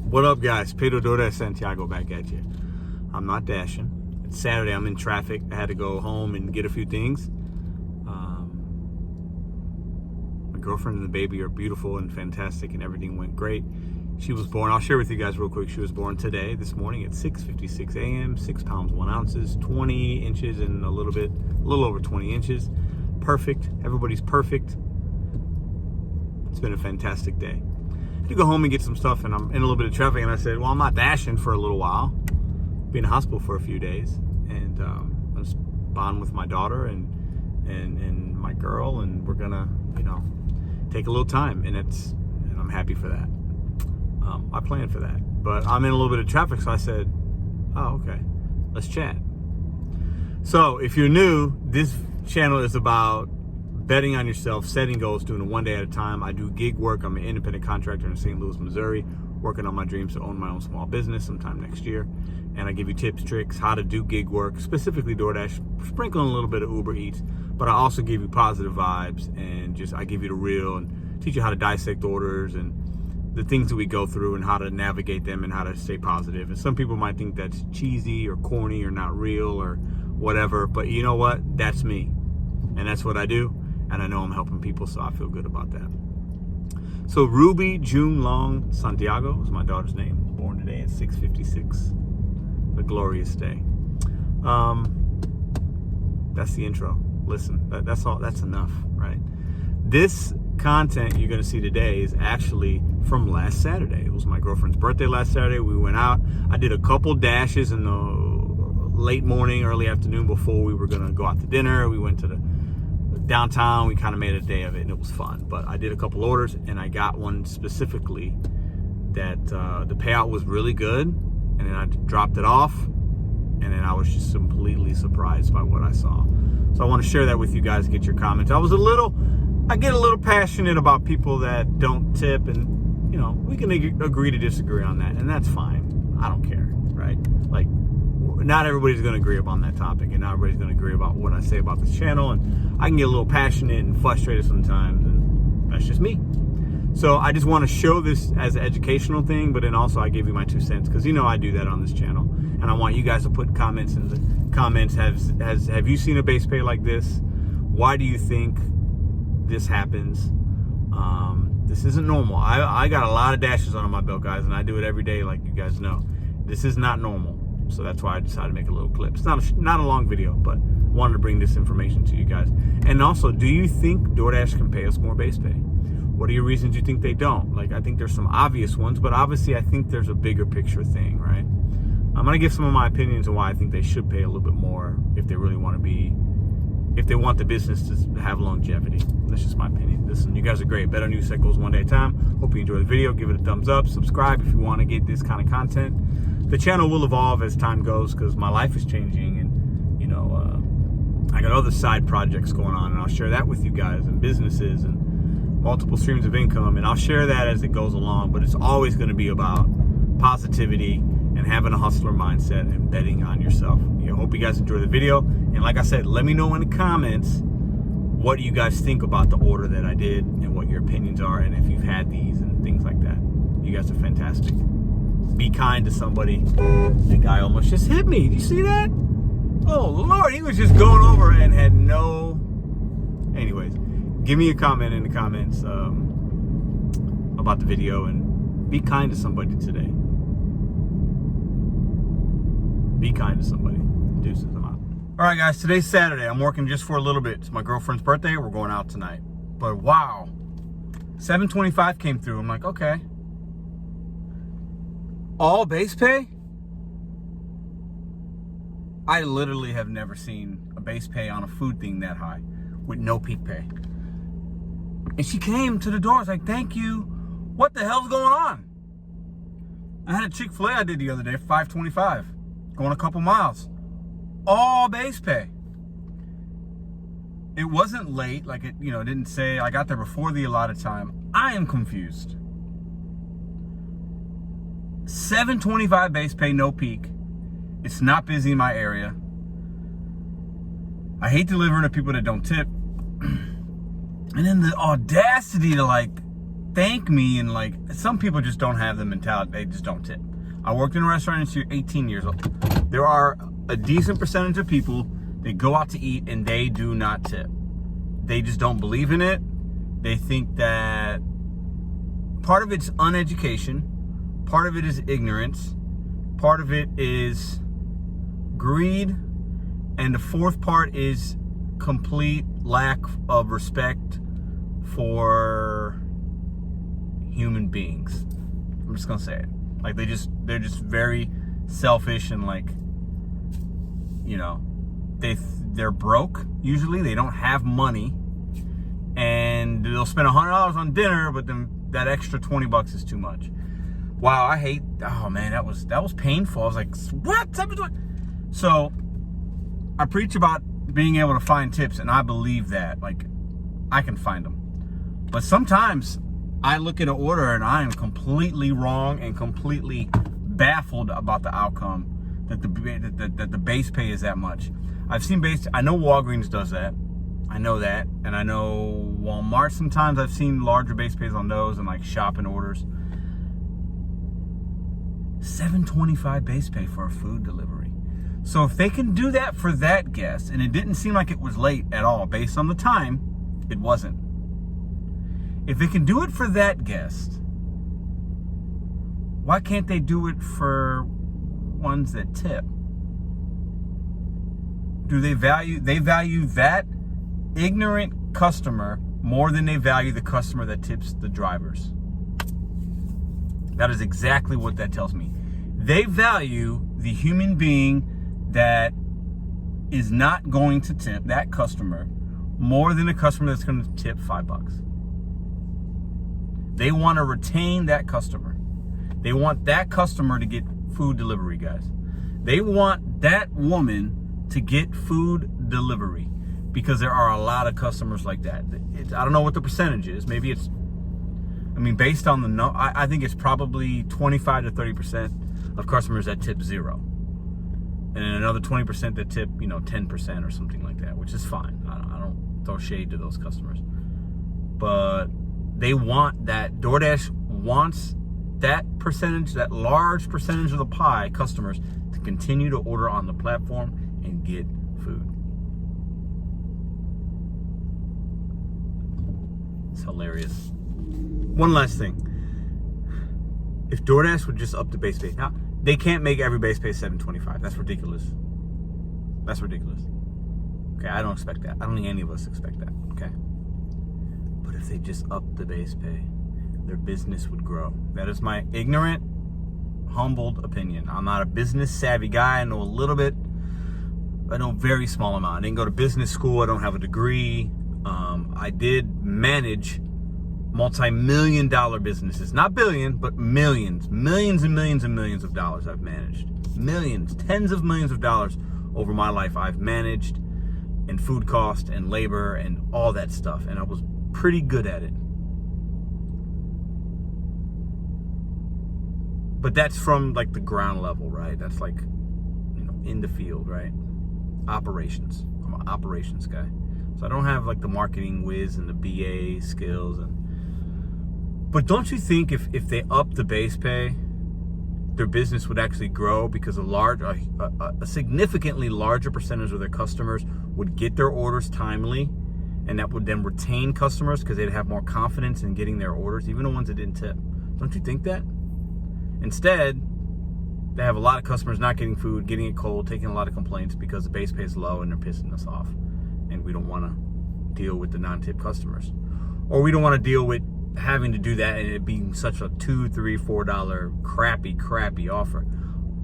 What up, guys? Pedro DoorDash Santiago back at you. I'm not dashing. It's Saturday. I'm in traffic. I had to go home and get a few things. My girlfriend and the baby are beautiful and fantastic, and everything went great. She was born, I'll share with you guys real quick. She was born today, this morning at 6:56 a.m., 6 pounds, 1 ounces, 20 inches and a little over 20 inches. Perfect. Everybody's perfect. It's been a fantastic day. To go home and get some stuff, and I'm in a little bit of traffic, and I said, well, I'm not dashing for a little while. Be in the hospital for a few days, and I was bond with my daughter and my girl, and we're gonna, take a little time, and I'm happy for that. I planned for that, but I'm in a little bit of traffic, so I said, oh, okay, let's chat. So if you're new, this channel is about betting on yourself, setting goals, doing it one day at a time. I do gig work. I'm an independent contractor in St. Louis, Missouri, working on my dreams to own my own small business sometime next year. And I give you tips, tricks, how to do gig work, specifically DoorDash, sprinkling a little bit of Uber Eats, but I also give you positive vibes, and I give you the real and teach you how to dissect orders and the things that we go through and how to navigate them and how to stay positive. And some people might think that's cheesy or corny or not real or whatever, but you know what? That's me, and that's what I do. And I know I'm helping people, so I feel good about that. So Ruby June Long Santiago is my daughter's name. Born today at 6:56. A glorious day. That's the intro. Listen, that's all. That's enough, right? This content you're going to see today is actually from last Saturday. It was my girlfriend's birthday last Saturday. We went out. I did a couple dashes in the late morning, early afternoon before we were going to go out to dinner. We went to the downtown. We kind of made a day of it, and it was fun. But I did a couple orders, and I got one specifically that the payout was really good, and then I dropped it off, and then I was just completely surprised by what I saw. So I want to share that with you guys, get your comments. I get a little passionate about people that don't tip, and we can agree to disagree on that, and that's fine. I don't care, right? Like, not everybody's going to agree upon that topic, and not everybody's going to agree about what I say about this channel, and I can get a little passionate and frustrated sometimes, and that's just me. So I just want to show this as an educational thing, but then also I give you my 2 cents, because I do that on this channel, and I want you guys to put comments in the comments. Have you seen a base pay like this? Why do you think this happens? This isn't normal. I got a lot of dashes under my belt, guys, and I do it every day, like you guys know. This is not normal. So that's why I decided to make a little clip. It's not a long video, but wanted to bring this information to you guys. And also, do you think DoorDash can pay us more base pay? What are your reasons you think they don't? Like, I think there's some obvious ones, but obviously I think there's a bigger picture thing, right? I'm going to give some of my opinions on why I think they should pay a little bit more if they really want to be, if they want the business to have longevity. That's just my opinion. Listen, you guys are great. BetonYou set goals one day at a time. Hope you enjoy the video. Give it a thumbs up. Subscribe if you want to get this kind of content. The channel will evolve as time goes, because my life is changing, and I got other side projects going on, and I'll share that with you guys, and businesses and multiple streams of income, and I'll share that as it goes along. But it's always going to be about positivity and having a hustler mindset and betting on yourself. Hope you guys enjoy the video, and like I said, let me know in the comments what you guys think about the order that I did and what your opinions are, and if you've had these and things like that. You guys are fantastic. Be kind to somebody. The guy almost just hit me. Did you see that? Oh, Lord, he was just going over and had no... Anyways, give me a comment in the comments about the video, and be kind to somebody today. Be kind to somebody. Deuces, I'm out. All right, guys, today's Saturday. I'm working just for a little bit. It's my girlfriend's birthday. We're going out tonight. But wow, 725 came through. I'm like, okay. All base pay? I literally have never seen a base pay on a food thing that high with no peak pay. And she came to the door. I was like, thank you. What the hell's going on? I had a Chick-fil-A I did the other day for $5.25. Going a couple miles. All base pay. It wasn't late. Like, it didn't say I got there before the allotted time. I am confused. $7.25 base pay, no peak. It's not busy in my area. I hate delivering to people that don't tip. And then the audacity to thank me, and like, some people just don't have the mentality, they just don't tip. I worked in a restaurant since you're 18 years old. There are a decent percentage of people that go out to eat and they do not tip. They just don't believe in it. They think that part of it's uneducation, part of it is ignorance, part of it is greed, and the fourth part is complete lack of respect for human beings. I'm just gonna say it. Like, they're just very selfish, and like, you know, they're broke usually. They don't have money, and they'll spend $100 on dinner, but then that extra $20 is too much. Wow, oh man, that was painful. I was like, what? So I preach about being able to find tips, and I believe that, like, I can find them. But sometimes I look at an order and I am completely wrong and completely baffled about the outcome, that the base pay is that much. I know Walgreens does that. I know that. And I know Walmart, sometimes I've seen larger base pays on those, and like shopping orders. $7.25 base pay for a food delivery. So if they can do that for that guest, and it didn't seem like it was late at all, based on the time, it wasn't. If they can do it for that guest, why can't they do it for ones that tip? They value that ignorant customer more than they value the customer that tips the drivers. That is exactly what that tells me. They value the human being that is not going to tip that customer more than a customer that's going to tip $5. They want to retain that customer. They want that customer to get food delivery, guys. They want that woman to get food delivery, because there are a lot of customers like that. I don't know what the percentage is. Maybe it's, based on the I think it's probably 25 to 30% of customers that tip zero, and then another 20% that tip 10% or something like that, which is fine. I don't throw shade to those customers, but they want that. DoorDash wants that percentage, that large percentage of the pie, customers, to continue to order on the platform and get food. It's hilarious. One last thing. If DoorDash would just up the base pay. Now, they can't make every base pay $7.25. That's ridiculous. That's ridiculous. Okay, I don't expect that. I don't think any of us expect that, okay? But if they just up the base pay, their business would grow. That is my ignorant, humbled opinion. I'm not a business savvy guy. I know a little bit. I know a very small amount. I didn't go to business school. I don't have a degree. I did manage multi-million dollar businesses. Not billion, but millions. Millions and millions and millions of dollars I've managed. Millions, tens of millions of dollars over my life I've managed, and food cost and labor and all that stuff. And I was pretty good at it. But that's from like the ground level, right? That's like, in the field, right? Operations. I'm an operations guy. So I don't have like the marketing whiz and the BA skills. But don't you think if they up the base pay, their business would actually grow, because a significantly larger percentage of their customers would get their orders timely, and that would then retain customers because they'd have more confidence in getting their orders, even the ones that didn't tip. Don't you think that? Instead, they have a lot of customers not getting food, getting it cold, taking a lot of complaints because the base pay is low and they're pissing us off. And we don't want to deal with the non-tip customers. Or we don't want to deal with having to do that and it being such a $2, $3, $4 crappy offer.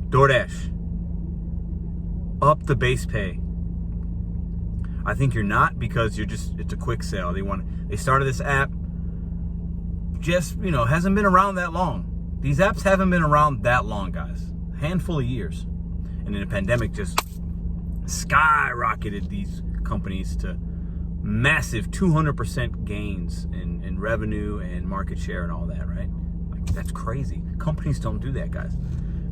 DoorDash, up the base pay. I think you're not, because it's a quick sale. They started this app, just, hasn't been around that long. These apps haven't been around that long, guys. A handful of years. And then the pandemic just skyrocketed these companies to massive 200% gains in revenue and market share and all that, right? Like, that's crazy. Companies don't do that, guys.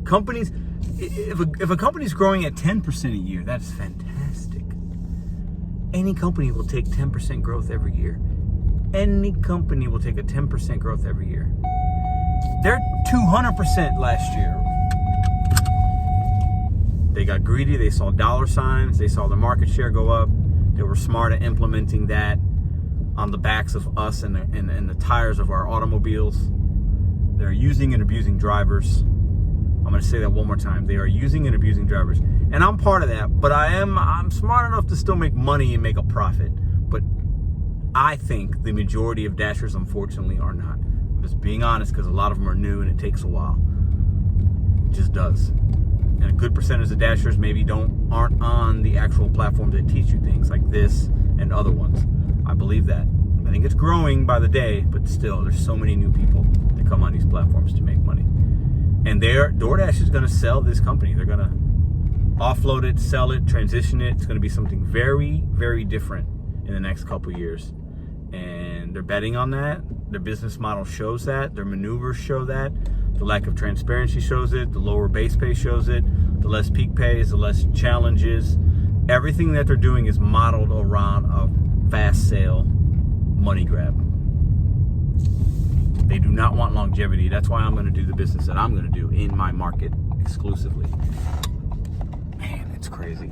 Companies, if a company's growing at 10% a year, that's fantastic. Any company will take 10% growth every year. Any company will take a 10% growth every year. They're 200% last year. They got greedy. They saw dollar signs. They saw the market share go up. They were smart at implementing that on the backs of us and the tires of our automobiles. They're using and abusing drivers. I'm going to say that one more time. They are using and abusing drivers. And I'm part of that, but I'm smart enough to still make money and make a profit. But I think the majority of Dashers, unfortunately, are not. I'm just being honest, because a lot of them are new and it takes a while. It just does. And a good percentage of Dashers maybe aren't on the actual platforms that teach you things like this and other ones. I believe that. I think it's growing by the day, but still, there's so many new people that come on these platforms to make money. And DoorDash is going to sell this company. They're going to offload it, sell it, transition it. It's going to be something very, very different in the next couple years. And they're betting on that. Their business model shows that. Their maneuvers show that. The lack of transparency shows it. The lower base pay shows it. The less peak pays, the less challenges. Everything that they're doing is modeled around a fast sale money grab. They do not want longevity. That's why I'm going to do the business that I'm going to do in my market exclusively. Man, it's crazy.